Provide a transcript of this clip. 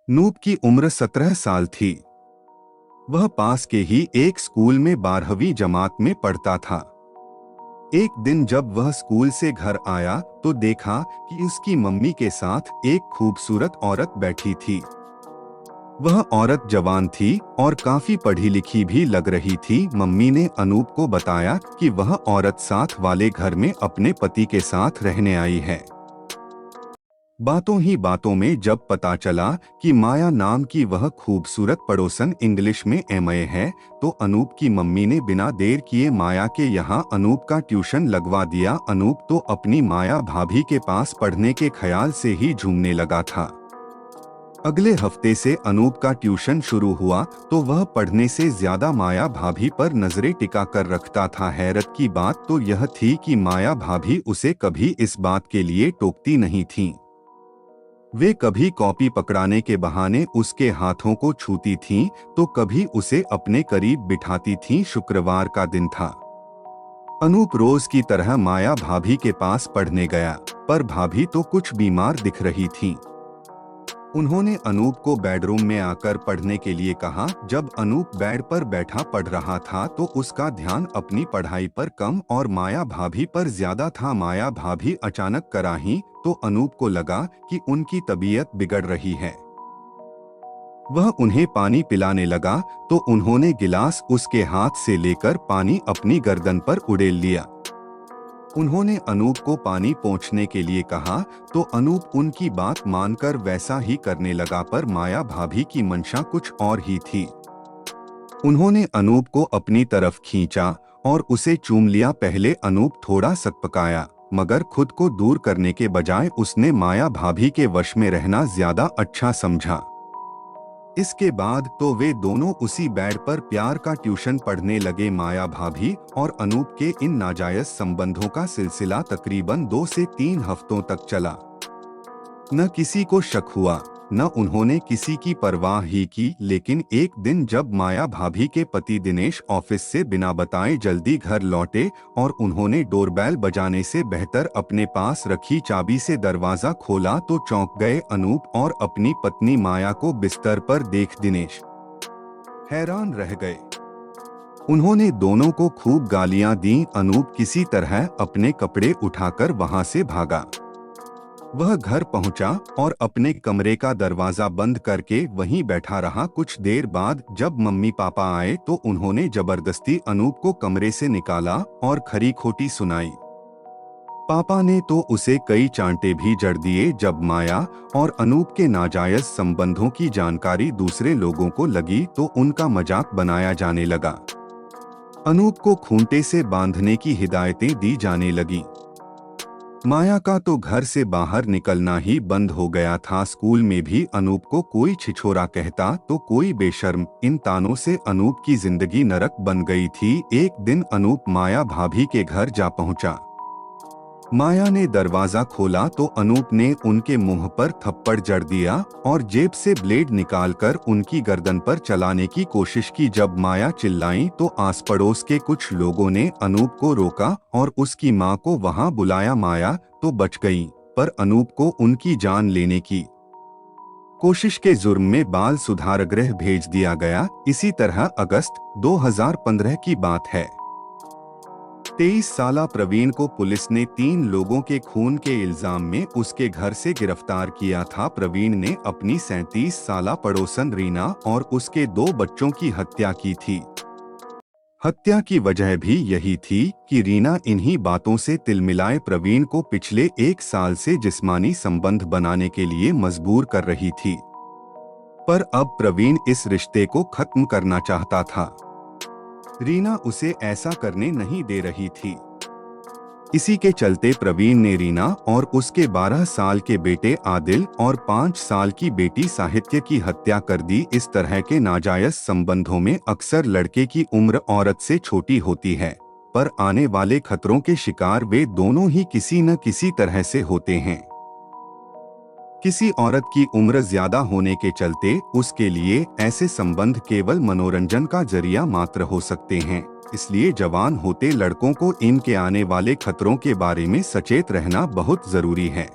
नूप की उम्र 17 साल थी। वह पास के ही एक स्कूल में 12वीं जमात में पढ़ता था। एक दिन जब वह स्कूल से घर आया तो देखा कि उसकी मम्मी के साथ एक खूबसूरत औरत बैठी थी। वह औरत जवान थी और काफी पढ़ी लिखी भी लग रही थी। मम्मी ने अनूप को बताया कि वह औरत साथ वाले घर में अपने पति के साथ रहने आई है। बातों ही बातों में जब पता चला कि माया नाम की वह खूबसूरत पड़ोसन इंग्लिश में एमए है, तो अनूप की मम्मी ने बिना देर किए माया के यहाँ अनूप का ट्यूशन लगवा दिया। अनूप तो अपनी माया भाभी के पास पढ़ने के ख्याल से ही झूमने लगा था। अगले हफ्ते से अनूप का ट्यूशन शुरू हुआ तो वह पढ़ने से ज्यादा माया भाभी पर नजरें टिका कर रखता था। हैरत की बात तो यह थी कि माया भाभी उसे कभी इस बात के लिए टोकती नहीं थीं। वे कभी कॉपी पकड़ाने के बहाने उसके हाथों को छूती थीं, तो कभी उसे अपने करीब बिठाती थीं। शुक्रवार का दिन था। अनूप रोज की तरह माया भाभी के पास पढ़ने गया, पर भाभी तो कुछ बीमार दिख रही थीं। उन्होंने अनूप को बेडरूम में आकर पढ़ने के लिए कहा। जब अनूप बेड पर बैठा पढ़ रहा था तो उसका ध्यान अपनी पढ़ाई पर कम और माया भाभी पर ज्यादा था। माया भाभी अचानक कराही तो अनूप को लगा कि उनकी तबीयत बिगड़ रही है। वह उन्हें पानी पिलाने लगा तो उन्होंने गिलास उसके हाथ से लेकर पानी अपनी गर्दन पर उड़ेल लिया। उन्होंने अनूप को पानी पहुंचने के लिए कहा तो अनूप उनकी बात मानकर वैसा ही करने लगा, पर माया भाभी की मंशा कुछ और ही थी। उन्होंने अनूप को अपनी तरफ खींचा और उसे चूम लिया। पहले अनूप थोड़ा सकपकाया, मगर खुद को दूर करने के बजाय उसने माया भाभी के वश में रहना ज्यादा अच्छा समझा। इसके बाद तो वे दोनों उसी बेड पर प्यार का ट्यूशन पढ़ने लगे। माया भाभी और अनूप के इन नाजायज संबंधों का सिलसिला तकरीबन 2 से 3 हफ्तों तक चला। न किसी को शक हुआ, न उन्होंने किसी की परवाह ही की। लेकिन एक दिन जब माया भाभी के पति दिनेश ऑफिस से बिना बताए जल्दी घर लौटे और उन्होंने डोरबेल बजाने से बेहतर अपने पास रखी चाबी से दरवाजा खोला तो चौंक गए अनूप और अपनी पत्नी माया को बिस्तर पर देख दिनेश हैरान रह गए। उन्होंने दोनों को खूब गालियां दी। अनूप किसी तरह अपने कपड़े उठाकर वहां से भागा। वह घर पहुंचा और अपने कमरे का दरवाजा बंद करके वहीं बैठा रहा। कुछ देर बाद जब मम्मी पापा आए तो उन्होंने जबरदस्ती अनूप को कमरे से निकाला और खरी खोटी सुनाई। पापा ने तो उसे कई चांटे भी जड़ दिए। जब माया और अनूप के नाजायज संबंधों की जानकारी दूसरे लोगों को लगी तो उनका मजाक बनाया जाने लगा। अनूप को खूंटे से बांधने की हिदायतें दी जाने लगी। माया का तो घर से बाहर निकलना ही बंद हो गया था। स्कूल में भी अनूप को कोई छिछोरा कहता तो कोई बेशर्म। इन तानों से अनूप की जिंदगी नरक बन गई थी। एक दिन अनूप माया भाभी के घर जा पहुंचा। माया ने दरवाजा खोला तो अनूप ने उनके मुंह पर थप्पड़ जड़ दिया और जेब से ब्लेड निकालकर उनकी गर्दन पर चलाने की कोशिश की। जब माया चिल्लाई तो आस पड़ोस के कुछ लोगों ने अनूप को रोका और उसकी मां को वहां बुलाया। माया तो बच गई, पर अनूप को उनकी जान लेने की कोशिश के जुर्म में बाल सुधारगृह भेज दिया गया। इसी तरह अगस्त 2015 की बात है। 23 साला प्रवीण को पुलिस ने 3 लोगों के खून के इल्जाम में उसके घर से गिरफ्तार किया था। प्रवीण ने अपनी 37 साला पड़ोसन रीना और उसके 2 बच्चों की हत्या की थी। हत्या की वजह भी यही थी कि रीना इन्हीं बातों से तिलमिलाए प्रवीण को पिछले 1 साल से जिस्मानी संबंध बनाने के लिए मजबूर कर रही थी। पर अब प्रवीण इस रिश्ते को खत्म करना चाहता था। रीना उसे ऐसा करने नहीं दे रही थी। इसी के चलते प्रवीण ने रीना और उसके 12 साल के बेटे आदिल और 5 साल की बेटी साहित्य की हत्या कर दी। इस तरह के नाजायज संबंधों में अक्सर लड़के की उम्र औरत से छोटी होती है, पर आने वाले खतरों के शिकार वे दोनों ही किसी न किसी तरह से होते हैं। किसी औरत की उम्र ज्यादा होने के चलते उसके लिए ऐसे संबंध केवल मनोरंजन का जरिया मात्र हो सकते हैं। इसलिए जवान होते लड़कों को इनके आने वाले खतरों के बारे में सचेत रहना बहुत जरूरी है।